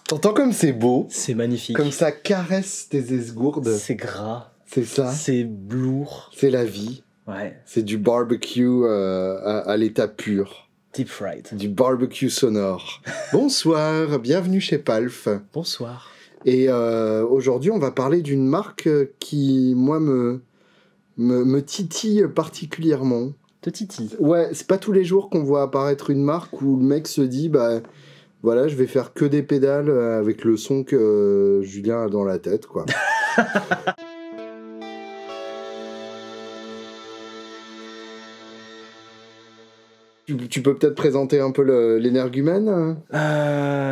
T'entends comme c'est beau? C'est magnifique. Comme ça caresse tes esgourdes. C'est gras. C'est ça. C'est lourd. C'est la vie. Ouais. C'est du barbecue à l'état pur. Deep fried. Du barbecue sonore. Bonsoir, bienvenue chez Palf. Bonsoir. Et aujourd'hui, on va parler d'une marque qui, moi, me titille particulièrement. Te titille. Ouais, c'est pas tous les jours qu'on voit apparaître une marque où le mec se dit, bah, voilà, je vais faire que des pédales avec le son que Julien a dans la tête, quoi. Tu peux peut-être présenter un peu l'énergumène?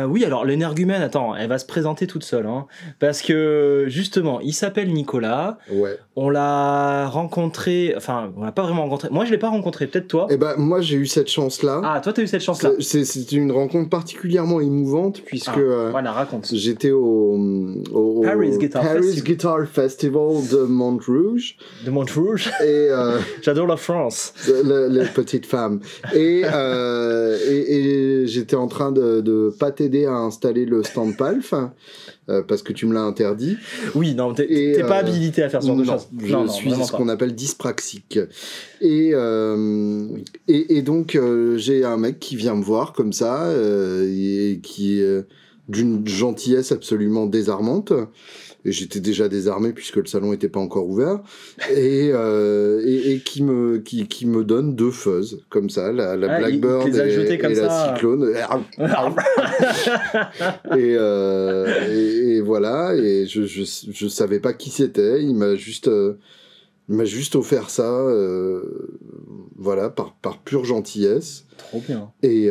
Oui, alors l'énergumène, attends, elle va se présenter toute seule. Hein, parce que, justement, il s'appelle Nicolas. Ouais. On l'a rencontré... Enfin, on l'a pas vraiment rencontré. Moi, je l'ai pas rencontré, peut-être toi. Eh ben, moi, j'ai eu cette chance-là. Ah, toi, t'as eu cette chance-là. C'est une rencontre particulièrement émouvante, puisque voilà, raconte. j'étais au Paris Guitar Festival de Montrouge. De Montrouge. Et j'adore la France. Les petites femmes. Et j'étais en train de pas t'aider à installer le stand Palf, parce que tu me l'as interdit. Oui, non, t'es pas habilité à faire ce genre de choses. Je suis ce qu'on appelle dyspraxique. Et donc, j'ai un mec qui vient me voir comme ça, et qui est d'une gentillesse absolument désarmante. Et j'étais déjà désarmé puisque le salon n'était pas encore ouvert, et qui me donne deux fuzz comme ça, la Blackbird et la Cyclone. et voilà, et je savais pas qui c'était. Il m'a juste offert ça, voilà, par pure gentillesse. Trop bien. Et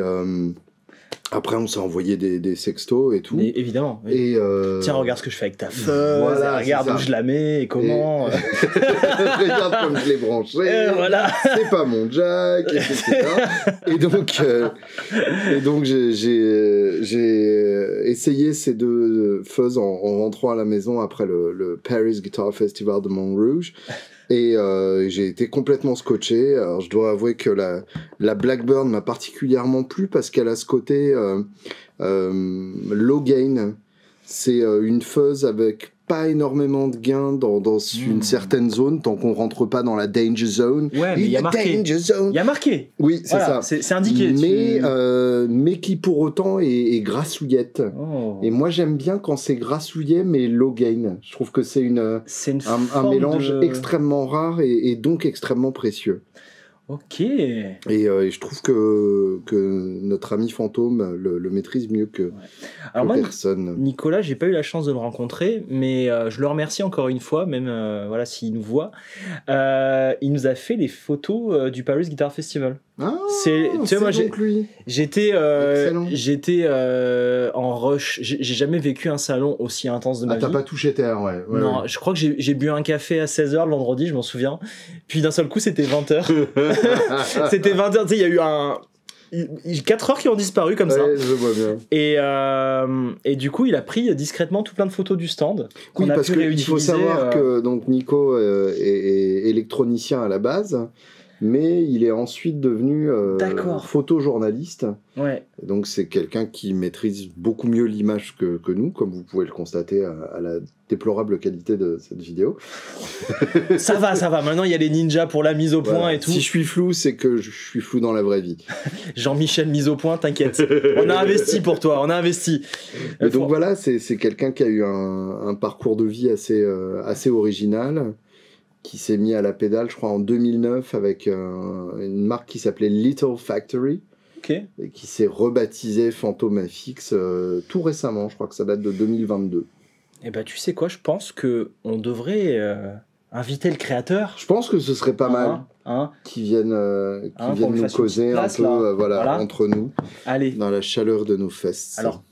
après, on s'est envoyé des sextos et tout. Mais évidemment. Oui. Et tiens, regarde ce que je fais avec ta feuille. Voilà, regarde où je la mets et comment. Regarde comme je l'ai branché. Voilà. C'est pas mon jack, etc. et donc, j'ai essayé ces deux fuzz en rentrant à la maison après le Paris Guitar Festival de Montrouge. Et j'ai été complètement scotché. Alors, je dois avouer que la Blackbird m'a particulièrement plu parce qu'elle a ce côté low gain. C'est une fuzz avec pas énormément de gain dans une certaine zone, tant qu'on rentre pas dans la danger zone. Ouais, mais il y a marqué. Il y a marqué. Oui, c'est voilà, ça. C'est indiqué. Mais qui pour autant est grassouillette. Oh. Et moi j'aime bien quand c'est grassouillet mais low gain. Je trouve que c'est un mélange extrêmement rare et donc extrêmement précieux. Ok. Et je trouve que notre ami Fantôme le maîtrise mieux que personne. Nicolas, j'ai pas eu la chance de le rencontrer, mais je le remercie encore une fois, même voilà, s'il nous voit. Il nous a fait les photos du Paris Guitar Festival. Ah, c'est moi donc lui. J'étais en rush. J'ai jamais vécu un salon aussi intense de ma vie. T'as pas touché terre, ouais. Non, ouais. Je crois que j'ai bu un café à 16h le vendredi, je m'en souviens. Puis d'un seul coup, c'était 20h. C'était 20h, tu sais, il y a eu 4 heures qui ont disparu comme ça. Je vois bien. Et du coup, il a pris discrètement tout plein de photos du stand. Oui, parce qu'il faut savoir que donc, Nico est électronicien à la base, mais il est ensuite devenu photojournaliste. Ouais. Donc c'est quelqu'un qui maîtrise beaucoup mieux l'image que nous, comme vous pouvez le constater à la déplorable qualité de cette vidéo. Ça va. Maintenant, il y a les ninjas pour la mise au point et tout. Si je suis flou, c'est que je suis flou dans la vraie vie. Jean-Michel mise au point, t'inquiète. On a investi pour toi, on a investi. Et donc voilà, c'est quelqu'un qui a eu un parcours de vie assez original, qui s'est mis à la pédale, je crois, en 2009 avec une marque qui s'appelait Little Factory. Okay. Et qui s'est rebaptisé Phantom FX tout récemment, je crois que ça date de 2022. Et bah tu sais quoi, je pense qu'on devrait inviter le créateur. Je pense que ce serait pas mal qu'il vienne nous causer un peu voilà. Entre nous. Allez. Dans la chaleur de nos fesses. Alors,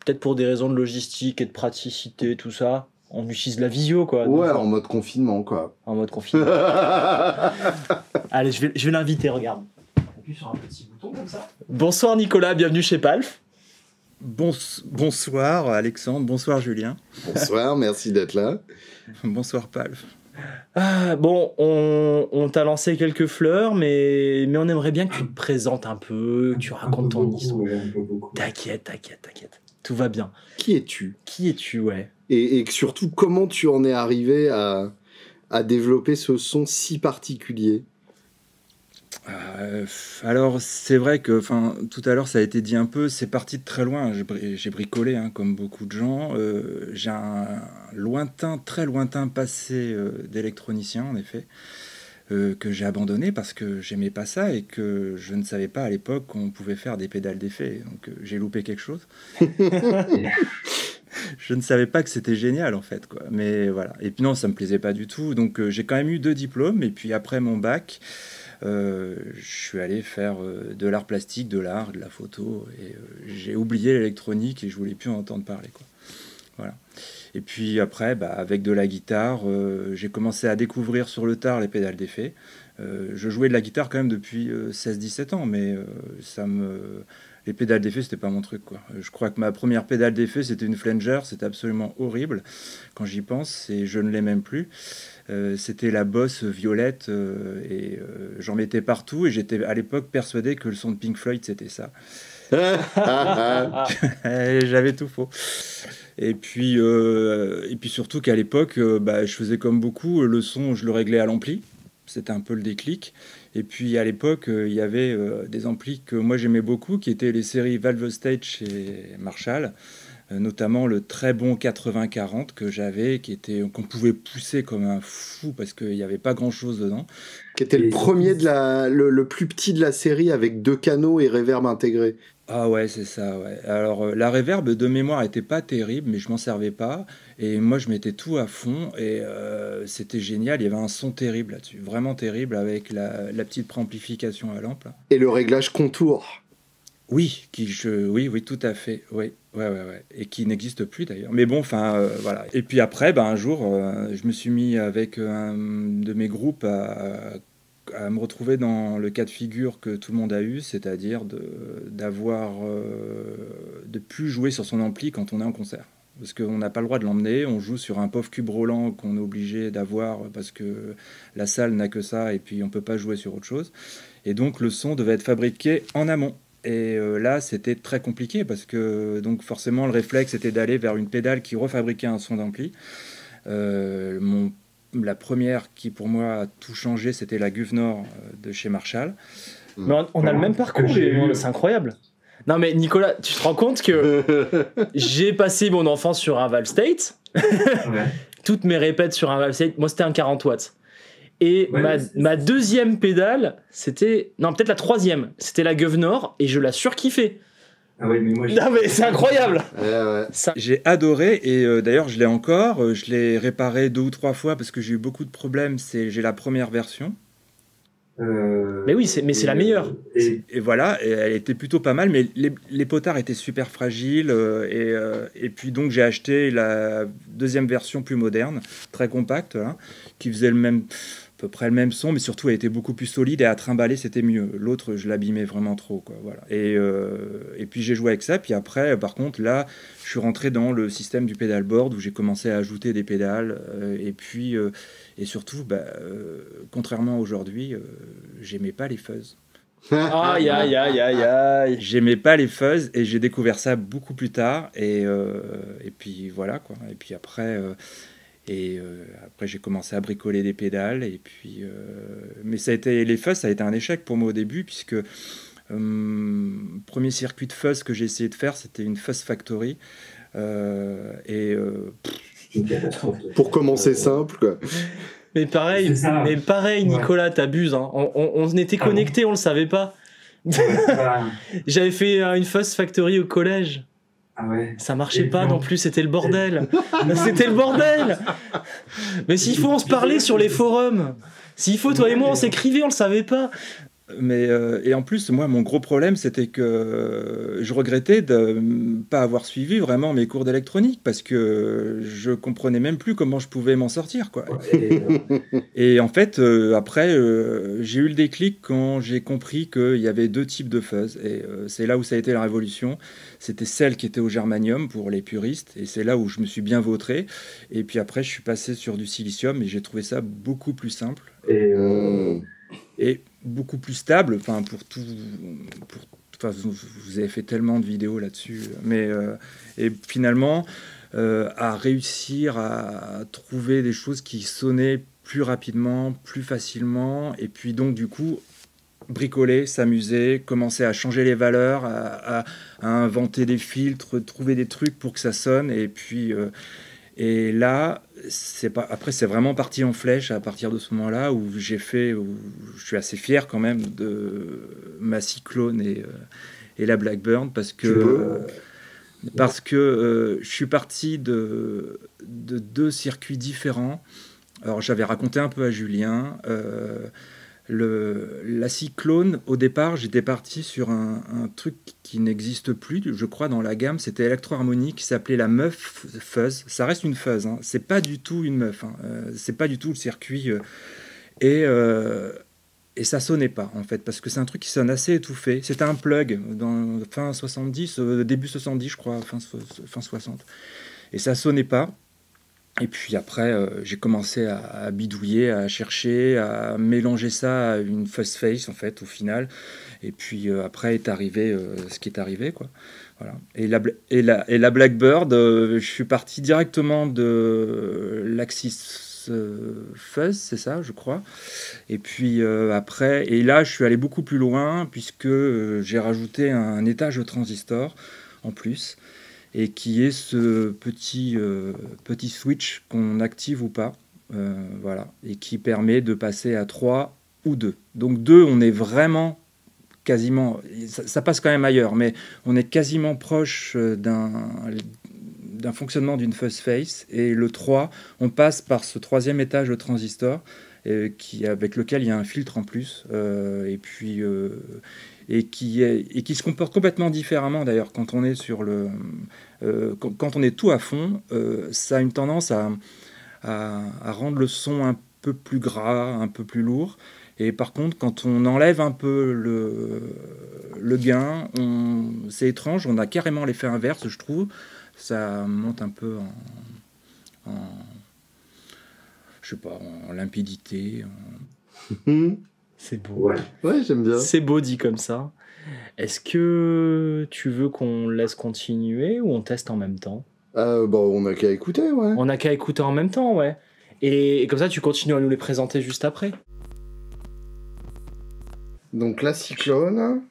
peut-être pour des raisons de logistique et de praticité, tout ça, on utilise la visio, quoi. Ouais, en mode confinement, quoi. En mode confinement. Allez, je vais l'inviter, regarde. Appuie sur un petit bouton comme ça. Bonsoir Nicolas, bienvenue chez Palf. Bonsoir Alexandre, bonsoir Julien. Bonsoir, merci d'être là. Bonsoir Palf. Bon, on t'a lancé quelques fleurs, mais on aimerait bien que tu te présentes un peu, que tu racontes ton histoire. T'inquiète. Tout va bien. Qui es-tu ? Ouais. Et surtout, comment tu en es arrivé à développer ce son si particulier ? Alors c'est vrai que tout à l'heure ça a été dit un peu, c'est parti de très loin, j'ai bricolé hein, comme beaucoup de gens, j'ai un très lointain passé d'électronicien en effet, que j'ai abandonné parce que j'aimais pas ça et que je ne savais pas à l'époque qu'on pouvait faire des pédales d'effet, donc j'ai loupé quelque chose. Je ne savais pas que c'était génial en fait quoi. Mais voilà, et puis non ça me plaisait pas du tout, donc j'ai quand même eu 2 diplômes et puis après mon bac je suis allé faire de l'art plastique, de l'art, de la photo et j'ai oublié l'électronique et je voulais plus en entendre parler quoi. Voilà. Et puis après avec de la guitare j'ai commencé à découvrir sur le tard les pédales d'effet. Je jouais de la guitare quand même depuis 16-17 ans mais les pédales d'effet c'était pas mon truc quoi. Je crois que ma première pédale d'effet c'était une Flanger, c'était absolument horrible quand j'y pense et je ne l'ai même plus. C'était la Boss violette et j'en mettais partout et j'étais à l'époque persuadé que le son de Pink Floyd c'était ça. J'avais tout faux. Et puis surtout qu'à l'époque je faisais comme beaucoup, le son je le réglais à l'ampli, c'était un peu le déclic. Et puis à l'époque il y avait des amplis que moi j'aimais beaucoup qui étaient les séries Valve Stage chez Marshall, notamment le très bon 80-40 que j'avais, qu'on pouvait pousser comme un fou parce qu'il n'y avait pas grand chose dedans. Qui était le premier le plus petit de la série avec 2 canaux et reverb intégré. Ah ouais, c'est ça, ouais. Alors, la reverb de mémoire était pas terrible, mais je m'en servais pas. Et moi, je mettais tout à fond et c'était génial. Il y avait un son terrible là-dessus, vraiment terrible, avec la petite préamplification à lampe. Là. Et le réglage contour. Oui, oui, tout à fait, oui. Ouais. Et qui n'existe plus d'ailleurs. Mais bon, voilà. Et puis après, un jour, je me suis mis avec un de mes groupes à me retrouver dans le cas de figure que tout le monde a eu, c'est-à-dire de plus jouer sur son ampli quand on est en concert. Parce qu'on n'a pas le droit de l'emmener, on joue sur un pauvre cube roulant qu'on est obligé d'avoir parce que la salle n'a que ça et puis on ne peut pas jouer sur autre chose. Et donc le son devait être fabriqué en amont. Et là, c'était très compliqué parce que donc forcément, le réflexe était d'aller vers une pédale qui refabriquait un son d'ampli. La première qui, pour moi, a tout changé, c'était la Guvnor de chez Marshall. Mais on a le même parcours, c'est incroyable. Non mais Nicolas, tu te rends compte que j'ai passé mon enfance sur un Valve State, toutes mes répètes sur un Valve State, moi c'était un 40 watts. Et ma deuxième pédale, c'était... Non, peut-être la troisième. C'était la Guvnor et je la surkiffais. Ah ouais, mais moi... Non, mais c'est incroyable. J'ai adoré et d'ailleurs, je l'ai encore. Je l'ai réparé 2 ou 3 fois parce que j'ai eu beaucoup de problèmes. J'ai la première version. Mais oui, c'est la meilleure. Et voilà, et elle était plutôt pas mal, mais les potards étaient super fragiles. Et puis donc j'ai acheté la deuxième version plus moderne, très compacte, là, qui faisait à peu près le même son, mais surtout elle était beaucoup plus solide et à trimballer c'était mieux. L'autre, je l'abîmais vraiment trop, quoi. Voilà. Et puis j'ai joué avec ça. Puis après, par contre, là, je suis rentré dans le système du pedalboard où j'ai commencé à ajouter des pédales. Et surtout, contrairement à aujourd'hui, j'aimais pas les fuzz. Aïe. J'aimais pas les fuzz et j'ai découvert ça beaucoup plus tard. Et puis voilà, quoi. Et puis après... après j'ai commencé à bricoler des pédales et puis mais les fuzz ça a été un échec pour moi au début puisque premier circuit de fuzz que j'ai essayé de faire c'était une Fuzz Factory pour commencer simple quoi. Mais pareil Nicolas, t'abuses hein. On était connectés, on le savait pas. J'avais fait une Fuzz Factory au collège. Ah ouais. Ça marchait pas non plus, c'était le bordel. C'était le bordel. Mais s'il faut, on se parlait sur les forums. S'il faut, toi et moi, on s'écrivait, on le savait pas. Mais, et en plus, moi, mon gros problème, c'était que je regrettais de ne pas avoir suivi vraiment mes cours d'électronique parce que je comprenais même plus comment je pouvais m'en sortir, quoi. Et en fait, après, j'ai eu le déclic quand j'ai compris qu'il y avait deux types de fuzz. Et c'est là où ça a été la révolution. C'était celle qui était au germanium pour les puristes. Et c'est là où je me suis bien vautré. Et puis après, je suis passé sur du silicium et j'ai trouvé ça beaucoup plus simple. Et beaucoup plus stable, enfin pour tout, enfin, vous avez fait tellement de vidéos là-dessus, mais et finalement à réussir à trouver des choses qui sonnaient plus rapidement, plus facilement, et puis donc du coup bricoler, s'amuser, commencer à changer les valeurs, à inventer des filtres, trouver des trucs pour que ça sonne, et puis et là, après, c'est vraiment parti en flèche à partir de ce moment-là où je suis assez fier quand même de ma Cyclone et la Blackbird parce que je suis parti de deux circuits différents. Alors, j'avais raconté un peu à Julien. La Cyclone, au départ, j'étais parti sur un truc qui n'existe plus, je crois, dans la gamme. C'était électro-harmonique qui s'appelait la Meuf Fuzz. Ça reste une fuzz, hein. C'est pas du tout une meuf, hein. C'est pas du tout le circuit. Et ça sonnait pas, en fait, parce que c'est un truc qui sonne assez étouffé. C'était un plug dans fin 70, début 70, je crois, fin 60. Et ça sonnait pas. Et puis après, j'ai commencé à bidouiller, à chercher, à mélanger ça à une fuzz face, en fait, au final. Et puis après est arrivé ce qui est arrivé, quoi. Voilà. Et la Blackbird, je suis parti directement de l'Axis Fuzz, c'est ça, je crois. Et puis après, et là, je suis allé beaucoup plus loin, puisque j'ai rajouté un étage de transistor en plus. Et qui est ce petit switch qu'on active ou pas, voilà, et qui permet de passer à 3 ou 2. Donc 2, on est vraiment quasiment, ça passe quand même ailleurs, mais on est quasiment proche d'un fonctionnement d'une fuzz face, et le 3, on passe par ce troisième étage de transistor, avec lequel il y a un filtre en plus, et puis... et qui se comporte complètement différemment d'ailleurs quand on est sur le quand on est tout à fond, ça a une tendance à rendre le son un peu plus gras, un peu plus lourd, et par contre quand on enlève un peu le gain, c'est étrange, on a carrément l'effet inverse, je trouve. Ça monte un peu en je sais pas, en limpidité, C'est beau. Ouais, j'aime bien. C'est beau dit comme ça. Est-ce que tu veux qu'on laisse continuer ou on teste en même temps? On a qu'à écouter, ouais. On a qu'à écouter en même temps, ouais. Et comme ça, tu continues à nous les présenter juste après. Donc la Cyclone.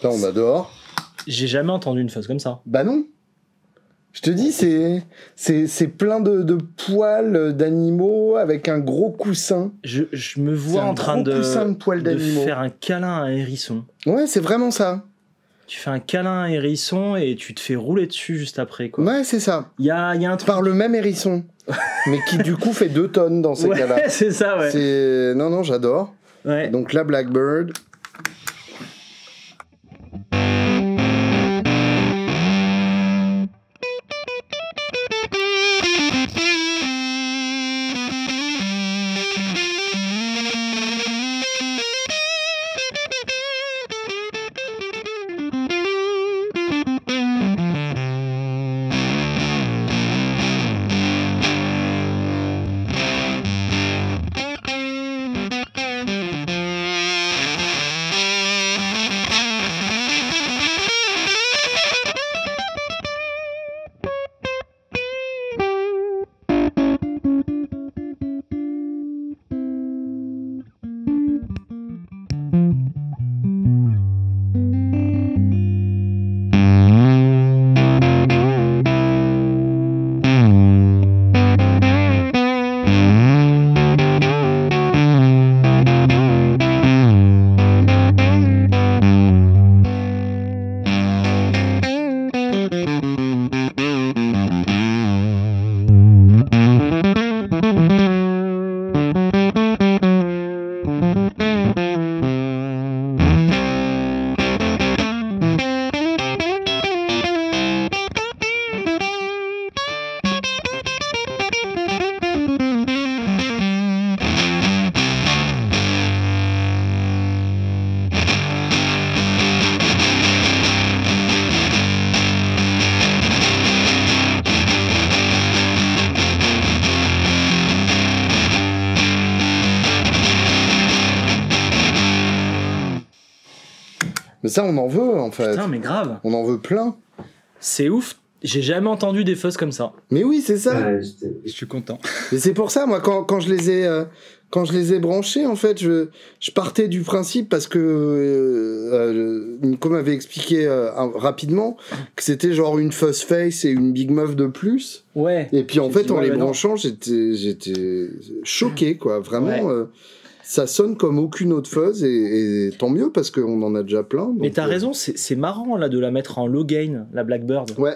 Là, on adore. J'ai jamais entendu une phase comme ça. Bah non. Je te dis, c'est plein de poils d'animaux avec un gros coussin. Je me vois en train de faire un câlin à un hérisson. Ouais, c'est vraiment ça. Tu fais un câlin à un hérisson et tu te fais rouler dessus juste après, quoi. Ouais, c'est ça. Il y a un truc... Par le même hérisson. Mais qui, du coup, fait 2 tonnes dans ces cas-là. Ouais, c'est ça, ouais. Non, j'adore. Ouais. Donc, la Blackbird... Mais ça, on en veut, en fait. Putain, mais grave. On en veut plein. C'est ouf. J'ai jamais entendu des fuzz comme ça. Mais oui, c'est ça. Ouais, Je suis content. Et c'est pour ça, moi, quand je les ai branchés, en fait, je partais du principe parce que Nico m'avait expliqué rapidement que c'était genre une fuzz face et une big muff de plus. Ouais. Et puis en J'ai fait, dit, en ouais, les mais non. branchant, j'étais choqué, quoi. Vraiment, Ouais. ça sonne comme aucune autre fuzz et tant mieux parce qu'on en a déjà plein. Mais donc, t'as raison, c'est marrant là de la mettre en low gain, la Blackbird. Ouais.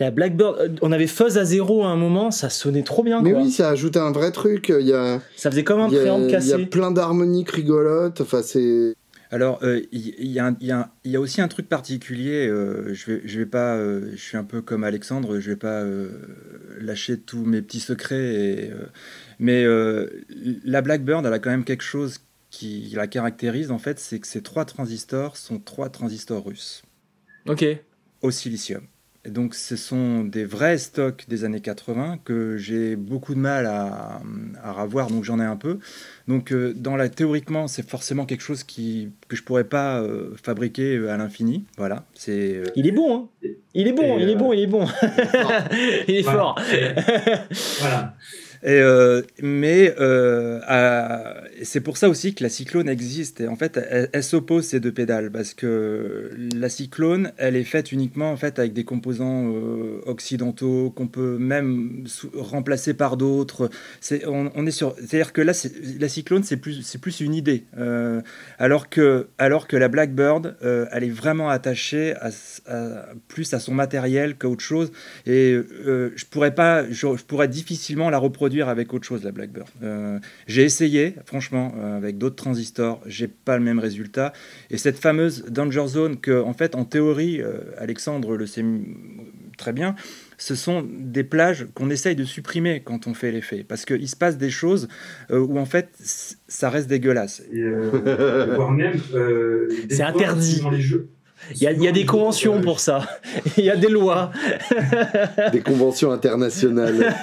La Blackbird, on avait fuzz à 0 à un moment, ça sonnait trop bien. Mais quoi. oui, ça ajoute un vrai truc. Il y a, Ça faisait comme un il y a- préamble il y a cassé. plein d'harmoniques rigolotes. Enfin, c'est. Alors, il y a aussi un truc particulier. Je vais pas. Je suis un peu comme Alexandre. Je vais pas lâcher tous mes petits secrets. Mais la Blackbird, elle a quand même quelque chose qui la caractérise. En fait, c'est que ces 3 transistors sont 3 transistors russes Ok. au silicium. Et donc, ce sont des vrais stocks des années 80 que j'ai beaucoup de mal à ravoir, donc j'en ai un peu. Donc, théoriquement, c'est forcément quelque chose que je pourrais pas fabriquer à l'infini. Voilà, c'est... Il est bon, hein. Il est bon, Et, il est bon, il est bon. Il est voilà. fort. Voilà. C'est pour ça aussi que la Cyclone existe. Et en fait, elle s'oppose ces 2 pédales parce que la Cyclone, elle est faite uniquement en fait avec des composants occidentaux qu'on peut même remplacer par d'autres. C'est-à-dire que là, la Cyclone, c'est plus une idée. Alors que la Blackbird, elle est vraiment attachée plus à son matériel qu'à autre chose. Et je pourrais difficilement la reproduire avec autre chose, la Blackbird. J'ai essayé, franchement, avec d'autres transistors, j'ai pas le même résultat. Et cette fameuse Danger Zone, que, en fait, en théorie, Alexandre le sait très bien, ce sont des plages qu'on essaye de supprimer quand on fait l'effet. Parce qu'il se passe des choses où, en fait, ça reste dégueulasse. Et, voire même, des C'est fois, interdit. suivant les jeux. Il y a des conventions pour ça. Il y a des lois. Des conventions internationales.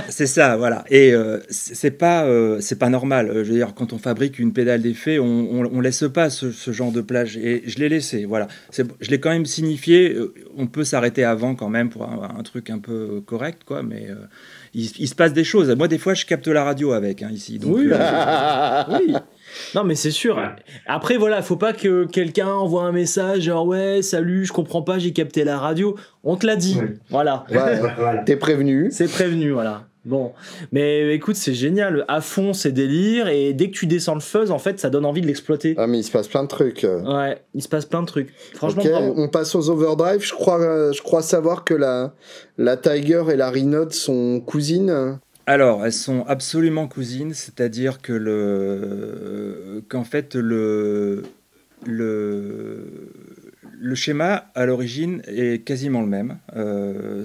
C'est ça, voilà. Et c'est pas normal. Je veux dire, quand on fabrique une pédale d'effet, on laisse pas ce genre de plage. Et je l'ai laissé, voilà. Je l'ai quand même signifié. On peut s'arrêter avant quand même pour un truc un peu correct, quoi. Mais il se passe des choses. Moi, des fois, je capte la radio avec, hein, ici. Donc, Oui. Oui. Non, mais c'est sûr. Ouais. Après, voilà, faut pas que quelqu'un envoie un message genre ouais, salut, je comprends pas, j'ai capté la radio. On te l'a dit. Ouais. Voilà. Ouais, Voilà. t'es prévenu. C'est prévenu, voilà. Bon. Mais écoute, c'est génial. À fond, c'est délire. Et dès que tu descends le fuzz, en fait, ça donne envie de l'exploiter. Ah, mais il se passe plein de trucs. Ouais, il se passe plein de trucs. Franchement, Ok, bravo. on passe aux overdrive. Je crois savoir que la Tiger et la Rhinold sont cousines. alors, elles sont absolument cousines, c'est-à-dire qu'en fait, le schéma, à l'origine, est quasiment le même.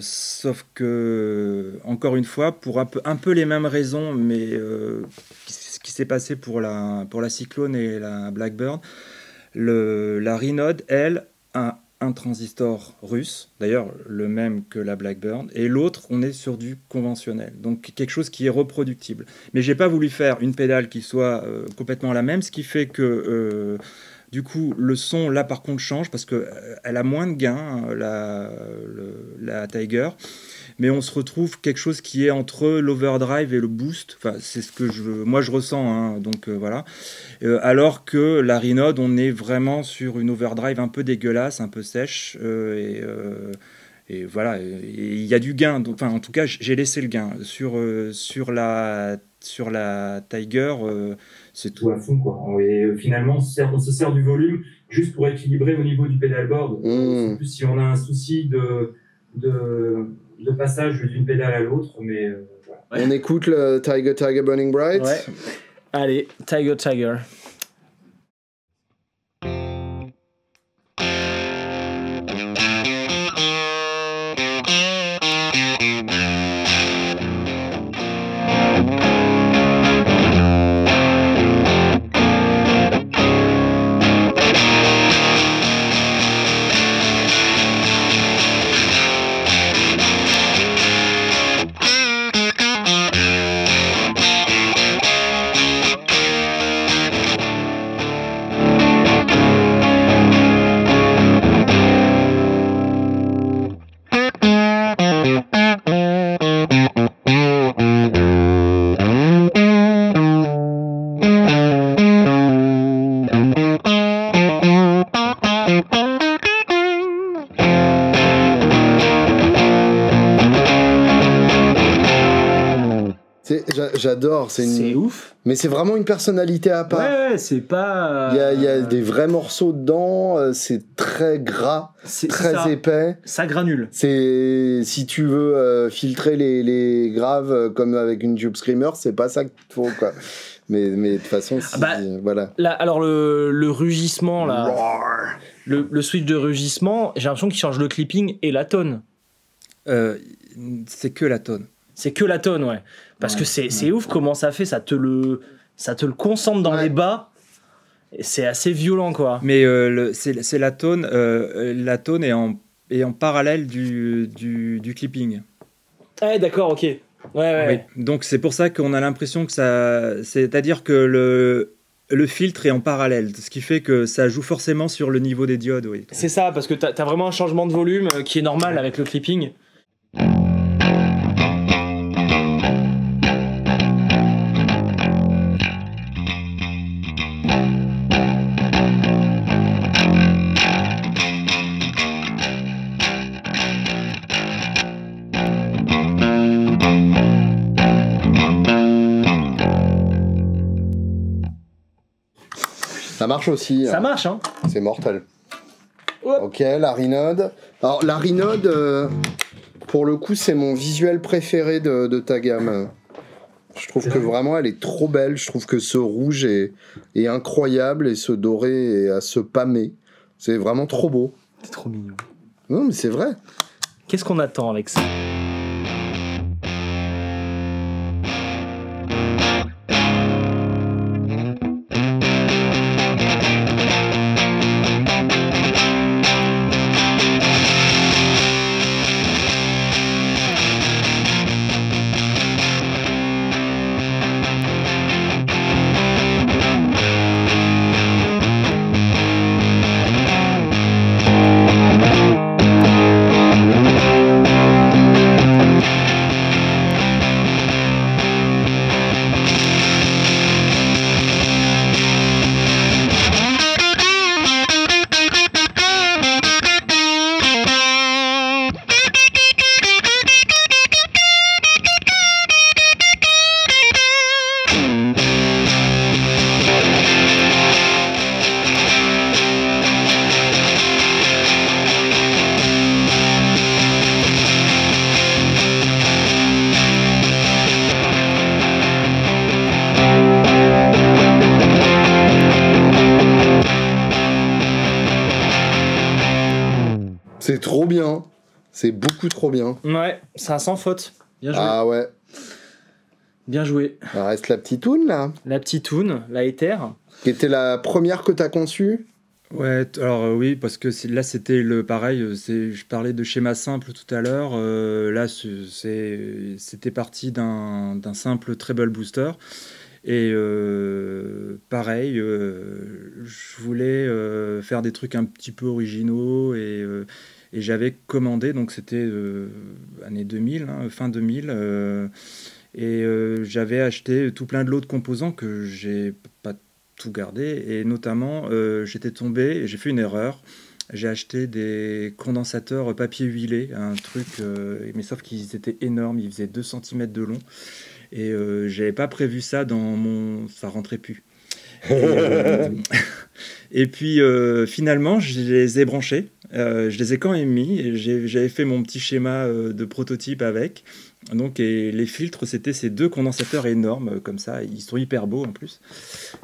Sauf que, encore une fois, pour un peu les mêmes raisons, mais ce qui s'est passé pour la Cyclone et la Blackbird, la Rhinold, elle, a un transistor russe, d'ailleurs le même que la Blackbird, et l'autre, on est sur du conventionnel, donc quelque chose qui est reproductible. Mais j'ai pas voulu faire une pédale qui soit complètement la même, ce qui fait que du coup le son là par contre change parce que elle a moins de gain, la Tiger. Mais on se retrouve quelque chose qui est entre l'overdrive et le boost. Enfin, c'est ce que moi je ressens, hein, donc voilà. Alors que la Rhinold, on est vraiment sur une overdrive un peu dégueulasse, un peu sèche, et voilà. Et il y a du gain. Donc, enfin, en tout cas, j'ai laissé le gain sur la Tiger. C'est tout. Tout à fond, quoi. Et finalement, on se sert du volume juste pour équilibrer au niveau du pedalboard. Mmh. En plus, si on a un souci de passage d'une pédale à l'autre, mais voilà. On écoute le Tiger Tiger Burning Bright. Ouais. Allez, Tiger Tiger. J'adore, c'est ouf. Mais c'est vraiment une personnalité à part. Ouais, c'est pas. Il y a des vrais morceaux dedans, c'est très gras, très épais. Ça granule. Si tu veux filtrer les graves comme avec une Tube Screamer, c'est pas ça qu'il faut, quoi. Mais de toute façon, voilà. Là, alors le rugissement, là, le switch de rugissement, j'ai l'impression qu'il change le clipping et la tone. C'est que la tone. C'est que la tone, ouais. Parce que c'est ouf comment ça fait, ça te le concentre dans les bas. Et c'est assez violent, quoi. Mais c'est la tone est en parallèle du clipping. Ah, d'accord, ok. Ouais. Oui. Donc c'est pour ça qu'on a l'impression que ça... C'est-à-dire que le filtre est en parallèle, ce qui fait que ça joue forcément sur le niveau des diodes, oui. C'est ça, parce que t'as vraiment un changement de volume qui est normal avec le clipping. Ça marche aussi. Ça marche, hein. C'est mortel. Ok, la Rhinode. Alors, la Rhinode, pour le coup, c'est mon visuel préféré de ta gamme. Je trouve que vraiment, elle est trop belle. Je trouve que ce rouge est incroyable et ce doré est à se pâmer. C'est vraiment trop beau. C'est trop mignon. Non, mais c'est vrai. Qu'est-ce qu'on attend avec ça ? C'est trop bien. C'est beaucoup trop bien. Ouais, ça sans faute. Bien joué. Ah ouais. Bien joué. Il reste la petite toune, là. La petite toune, la Ether. Qui était la première que t'as conçue. Ouais, alors oui, parce que là c'était le pareil, je parlais de schéma simple tout à l'heure, là c'était parti d'un simple treble booster, et pareil, je voulais faire des trucs un petit peu originaux, et j'avais commandé, donc c'était année 2000, hein, fin 2000, et j'avais acheté tout plein de lots de composants que j'ai pas tout gardé, et notamment j'étais tombé, j'ai fait une erreur, j'ai acheté des condensateurs papier huilé, un truc, mais sauf qu'ils étaient énormes, ils faisaient 2 cm de long, et j'avais pas prévu ça ça rentrait plus. Et puis finalement je les ai branchés, je les ai quand même mis, et j'avais fait mon petit schéma de prototype avec. Donc, et les filtres, c'était ces 2 condensateurs énormes, comme ça, ils sont hyper beaux en plus.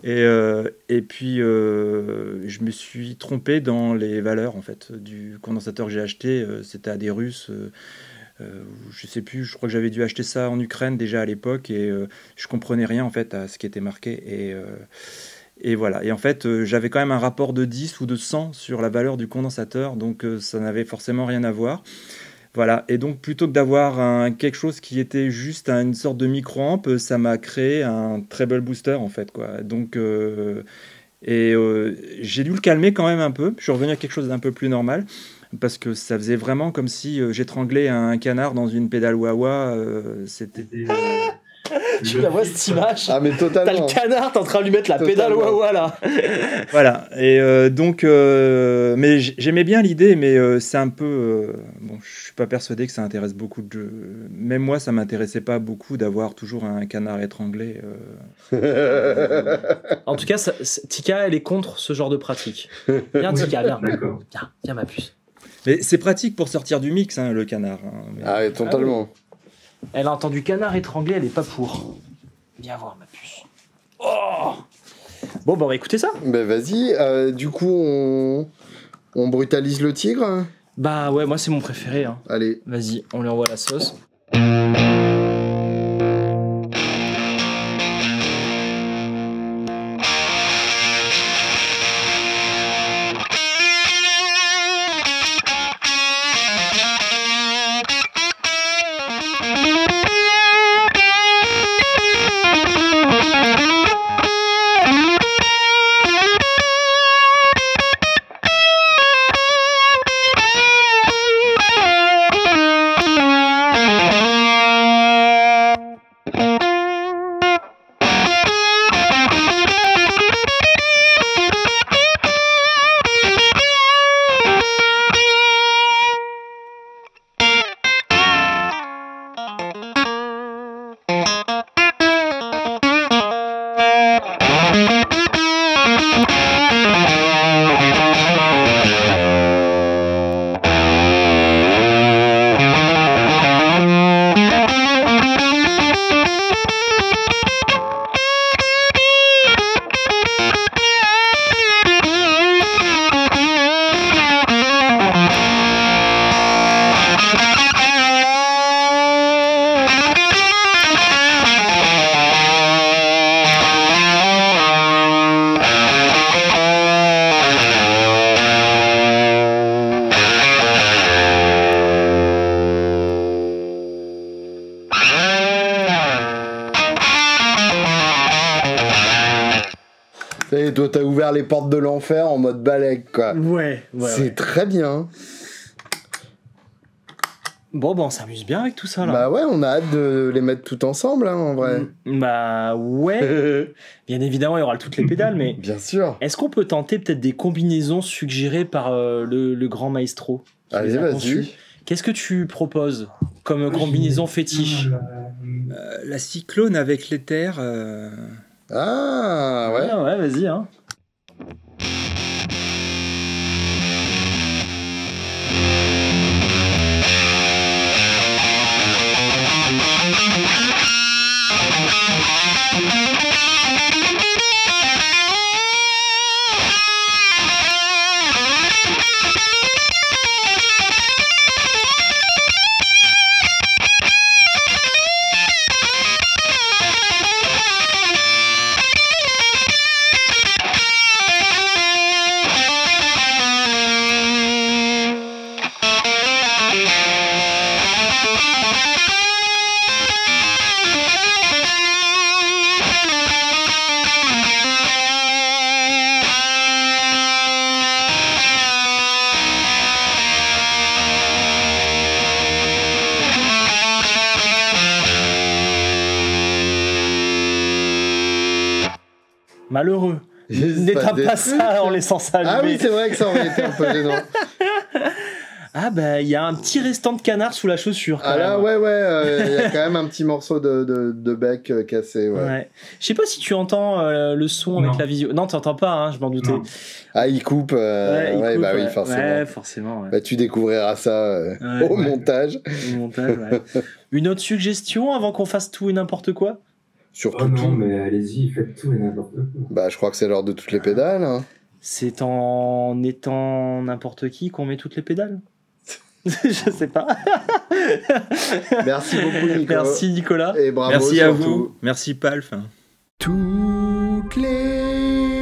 Et puis, je me suis trompé dans les valeurs en fait, du condensateur que j'ai acheté. C'était à des Russes, je sais plus, je crois que j'avais dû acheter ça en Ukraine déjà à l'époque, et je comprenais rien en fait à ce qui était marqué. Et voilà. Et en fait, j'avais quand même un rapport de 10 ou de 100 sur la valeur du condensateur, donc ça n'avait forcément rien à voir. Voilà, et donc plutôt que d'avoir quelque chose qui était juste une sorte de micro-amp, ça m'a créé un treble booster en fait, quoi. Donc, j'ai dû le calmer quand même un peu. Je suis revenu à quelque chose d'un peu plus normal, parce que ça faisait vraiment comme si j'étranglais un canard dans une pédale wah-wah. C'était Tu la vois cette image? Ah, mais T'as totalement. le canard, t'es en train de lui mettre la pédale Totalement. wawa là. Voilà, et mais j'aimais bien l'idée, mais c'est un peu... bon, je suis pas persuadé que ça intéresse beaucoup de... Même moi, ça m'intéressait pas beaucoup d'avoir toujours un canard étranglé. En tout cas, Tika, elle est contre ce genre de pratique. Viens, Tika, viens. D'accord. Viens, ma puce. Mais c'est pratique pour sortir du mix, hein, le canard. Hein, mais- Ah, ouais, totalement. Elle a entendu canard étranglé, elle est pas pour. Viens voir, ma puce. Oh bon, bah, on va écouter ça. Ben, vas-y. Du coup, on brutalise le tigre. Bah ouais, moi c'est mon préféré. Hein. Allez. Vas-y, on lui envoie la sauce. Et toi, t'as ouvert les portes de l'enfer en mode balèque, quoi. Ouais, C'est très bien. Bon, bah on s'amuse bien avec tout ça là. Bah ouais, on a hâte de les mettre tout ensemble, hein, en vrai. Bah ouais. Bien évidemment, il y aura toutes les pédales, mais Bien sûr. est-ce qu'on peut tenter peut-être des combinaisons suggérées par le grand maestro qui Allez, les a vas-y. conçues? Qu'est-ce que tu proposes comme combinaison fétiche? La cyclone avec l'éther... Ah, ouais. Ouais, vas-y. Hein. Malheureux. N'éteins pas ça en laissant ça allumer. Ah oui, c'est vrai que ça aurait été un peu gênant. Ah bah il y a un petit restant de canard sous la chaussure. Quand Ah là, même. ouais, il y a quand même un petit morceau de bec cassé, ouais. Ouais. Je sais pas si tu entends le son Non. avec la visio. Non, tu entends pas, hein, je m'en doutais. Non. Ah, il coupe, il ouais, coupe, bah oui, ouais. forcément. Ouais, forcément. Ouais. Bah, tu découvriras ça Ouais, au ouais. montage. Au montage, ouais. Une autre suggestion avant qu'on fasse tout et n'importe quoi? Surtout Oh non, tout. mais allez-y, faites tout et n'importe quoi. Bah, je crois que c'est l'heure de toutes les pédales. Hein. C'est en étant n'importe qui qu'on met toutes les pédales? Je sais pas. Merci beaucoup, Nico. Merci Nicolas. Et bravo Merci à surtout. vous. Merci Palf. Toutes les